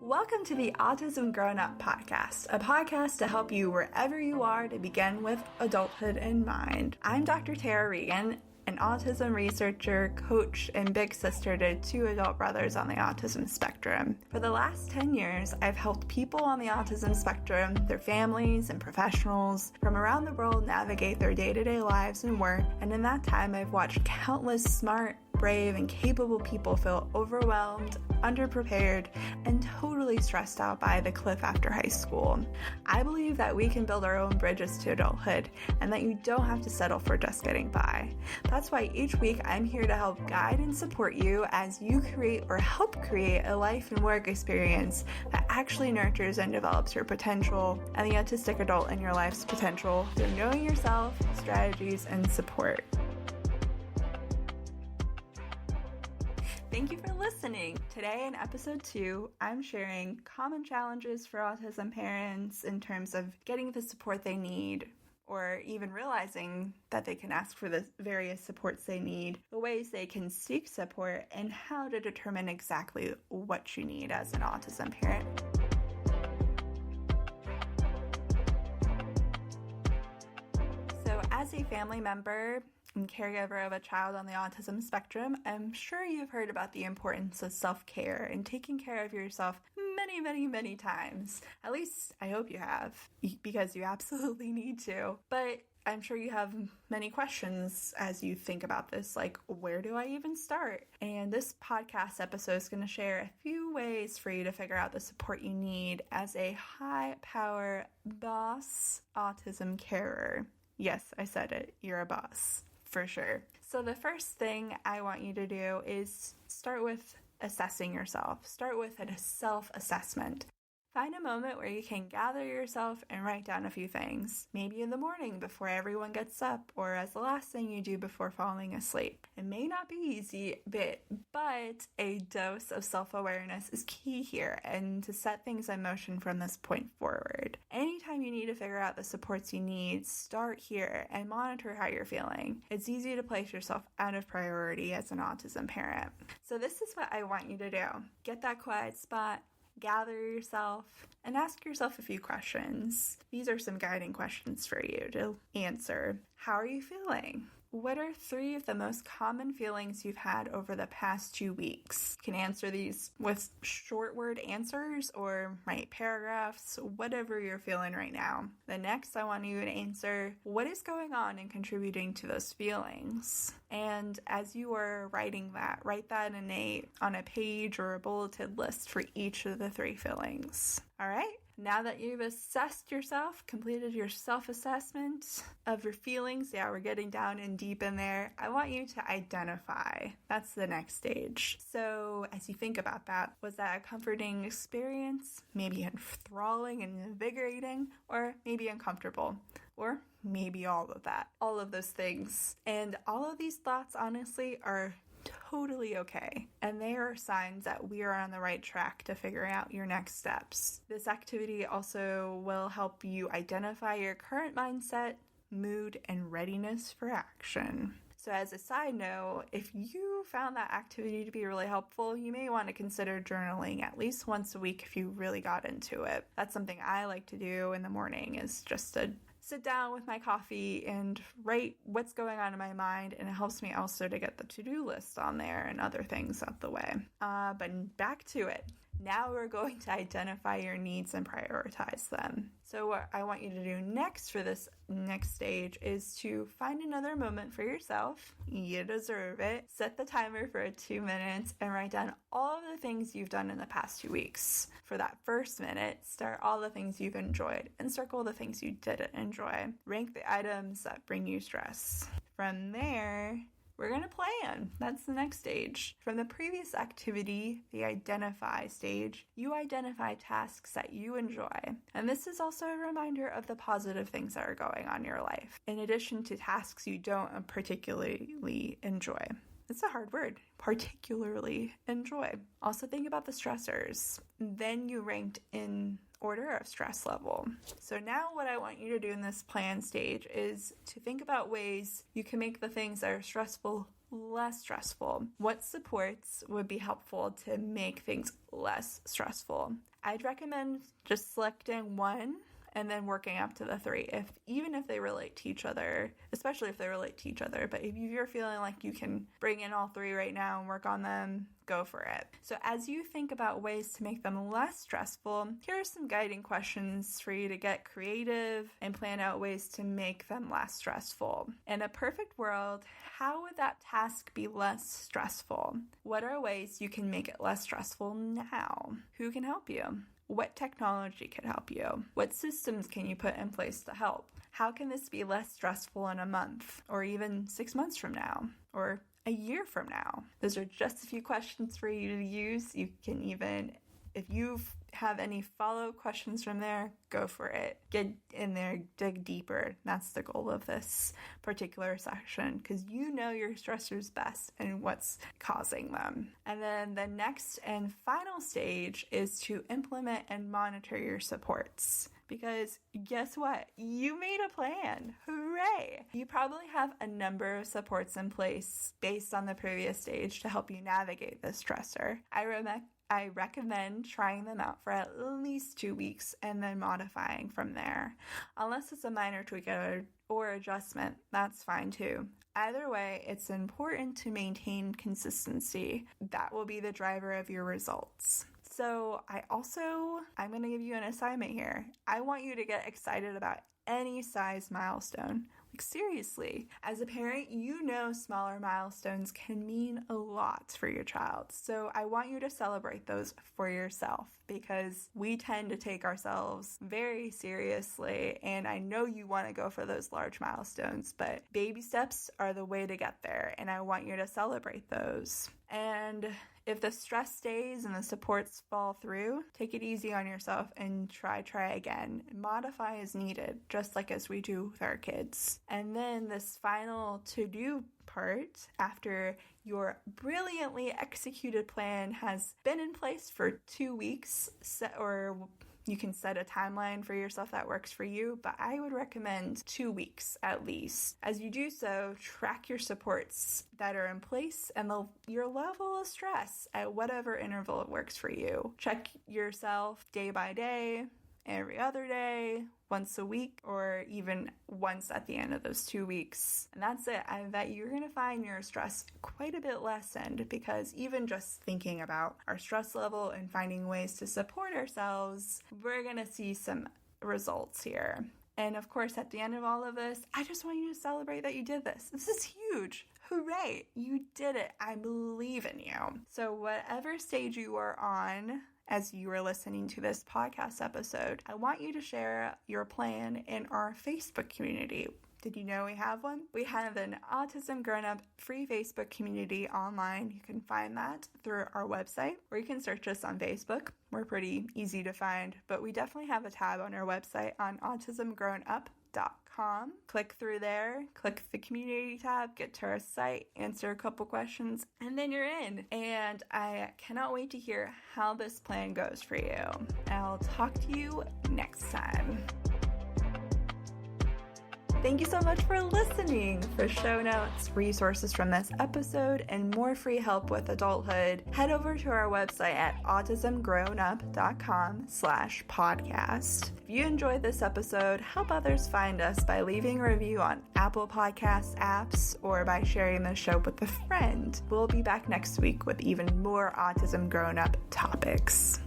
Welcome to the Autism Grown Up podcast, a podcast to help you wherever you are to begin with adulthood in mind. I'm Dr. Tara Regan, an autism researcher, coach, and big sister to two adult brothers on the autism spectrum. For the last 10 years, I've helped people on the autism spectrum, their families, and professionals from around the world navigate their day-to-day lives and work, and in that time, I've watched countless smart, brave, and capable people feel overwhelmed, underprepared, and totally stressed out by the cliff after high school. I believe that we can build our own bridges to adulthood and that you don't have to settle for just getting by. That's why each week I'm here to help guide and support you as you create or help create a life and work experience that actually nurtures and develops your potential and the autistic adult in your life's potential through knowing yourself, strategies, and support. Thank you for listening. Today in episode 2, I'm sharing common challenges for autism parents in terms of getting the support they need or even realizing that they can ask for the various supports they need, the ways they can seek support, and how to determine exactly what you need as an autism parent. So as a family member and caregiver of a child on the autism spectrum, I'm sure you've heard about the importance of self-care and taking care of yourself many times. At least I hope you have, because you absolutely need to. But I'm sure you have many questions as you think about this, like, where do I even start? And this podcast episode is going to share a few ways for you to figure out the support you need as a high-power boss autism carer. Yes, I said it. You're a boss. For sure. So the first thing I want you to do is start with assessing yourself. Start with a self-assessment. Find a moment where you can gather yourself and write down a few things. Maybe in the morning before everyone gets up, or as the last thing you do before falling asleep. It may not be easy, but a dose of self-awareness is key here, and to set things in motion from this point forward. Anytime you need to figure out the supports you need, start here and monitor how you're feeling. It's easy to place yourself out of priority as an autism parent. So this is what I want you to do. Get that quiet spot, gather yourself, and ask yourself a few questions. These are some guiding questions for you to answer. How are you feeling? What are 3 of the most common feelings you've had over the past 2 weeks? You can answer these with short word answers or write paragraphs, whatever you're feeling right now. The next, I want you to answer what is going on and contributing to those feelings. And as you are writing that, write that on a page or a bulleted list for each of the 3 feelings. All right? Now that you've assessed yourself, completed your self-assessment of your feelings, we're getting down and deep in there, I want you to identify. That's the next stage. So as you think about that, was that a comforting experience? Maybe enthralling and invigorating, or maybe uncomfortable? Or maybe all of that, all of those things. And all of these thoughts, honestly, are totally okay. And they are signs that we are on the right track to figure out your next steps. This activity also will help you identify your current mindset, mood, and readiness for action. So as a side note, if you found that activity to be really helpful, you may want to consider journaling at least once a week if you really got into it. That's something I like to do in the morning, is just to sit down with my coffee and write what's going on in my mind, and it helps me also to get the to-do list on there and other things out the way. But back to it. Now we're going to identify your needs and prioritize them. So what I want you to do next for this next stage is to find another moment for yourself. You deserve it. Set the timer for 2 minutes and write down all of the things you've done in the past 2 weeks. For that first minute, start all the things you've enjoyed and circle the things you didn't enjoy. Rank the items that bring you stress. From there, we're going to plan. That's the next stage. From the previous activity, the identify stage, you identify tasks that you enjoy. And this is also a reminder of the positive things that are going on in your life, in addition to tasks you don't particularly enjoy. It's a hard word, particularly enjoy. Also think about the stressors. Then you ranked in order of stress level. So now what I want you to do in this plan stage is to think about ways you can make the things that are stressful less stressful? What supports would be helpful to make things less stressful? I'd recommend just selecting one and then working up to the three, even if they relate to each other, especially if they relate to each other. But if you're feeling like you can bring in all three right now and work on them, go for it. So as you think about ways to make them less stressful, here are some guiding questions for you to get creative and plan out ways to make them less stressful. In a perfect world, how would that task be less stressful? What are ways you can make it less stressful now? Who can help you? What technology can help you? What systems can you put in place to help? How can this be less stressful in a month, or even 6 months from now, or a year from now? Those are just a few questions for you to use. You can even, if you have any follow-up questions from there, go for it. Get in there, dig deeper. That's the goal of this particular section, because you know your stressors best and what's causing them. And then the next and final stage is to implement and monitor your supports. Because guess what? You made a plan. Hooray! You probably have a number of supports in place based on the previous stage to help you navigate this stressor. I recommend trying them out for at least 2 weeks and then modifying from there. Unless it's a minor tweak or adjustment, that's fine too. Either way, it's important to maintain consistency. That will be the driver of your results. So I'm going to give you an assignment here. I want you to get excited about any size milestone. Like seriously, as a parent, you know smaller milestones can mean a lot for your child. So I want you to celebrate those for yourself, because we tend to take ourselves very seriously, and I know you want to go for those large milestones, but baby steps are the way to get there, and I want you to celebrate those. And if the stress stays and the supports fall through, take it easy on yourself and try again. Modify as needed, just like as we do with our kids. And then this final to-do part, after your brilliantly executed plan has been in place for 2 weeks, or you can set a timeline for yourself that works for you, but I would recommend 2 weeks at least. As you do so, track your supports that are in place and your level of stress at whatever interval it works for you. Check yourself day by day, every other day, once a week, or even once at the end of those 2 weeks. And that's it. I bet you're going to find your stress quite a bit lessened, because even just thinking about our stress level and finding ways to support ourselves, we're going to see some results here. And of course, at the end of all of this, I just want you to celebrate that you did this. This is huge. Hooray! You did it. I believe in you. So whatever stage you are on, as you are listening to this podcast episode, I want you to share your plan in our Facebook community. Did you know we have one? We have an Autism Grown Up free Facebook community online. You can find that through our website, or you can search us on Facebook. We're pretty easy to find, but we definitely have a tab on our website on autismgrownup.com. Click through there, click the community tab, get to our site, answer a couple questions, and then you're in. And I cannot wait to hear how this plan goes for you. I'll talk to you next time. Thank you so much for listening. For show notes, resources from this episode, and more free help with adulthood, head over to our website at autismgrownup.com/podcast. If you enjoyed this episode, help others find us by leaving a review on Apple Podcast apps or by sharing the show with a friend. We'll be back next week with even more Autism Grown Up topics.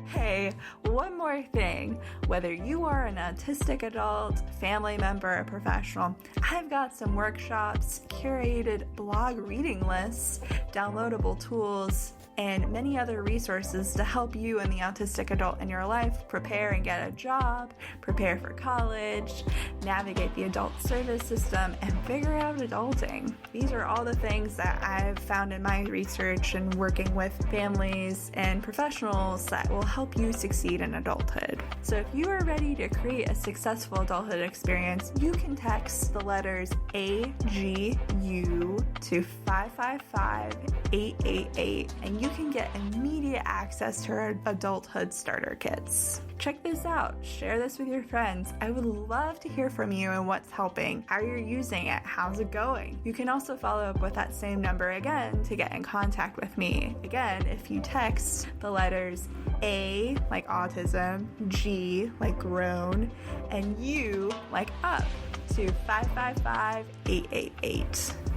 Hey, one more thing. Whether you are an autistic adult, family member, or professional, I've got some workshops, curated blog reading lists, downloadable tools, and many other resources to help you and the autistic adult in your life prepare and get a job, prepare for college, navigate the adult service system, and figure out adulting. These are all the things that I've found in my research and working with families and professionals that will help you succeed in adulthood. So if you are ready to create a successful adulthood experience, you can text the letters AGU to to 555-888 and you can get immediate access to our adulthood starter kits. Check this out. Share this with your friends. I would love to hear from you and what's helping, how you're using it, how's it going. You can also follow up with that same number again to get in contact with me. Again, if you text the letters A like autism, G like grown, and U like up to 555-888.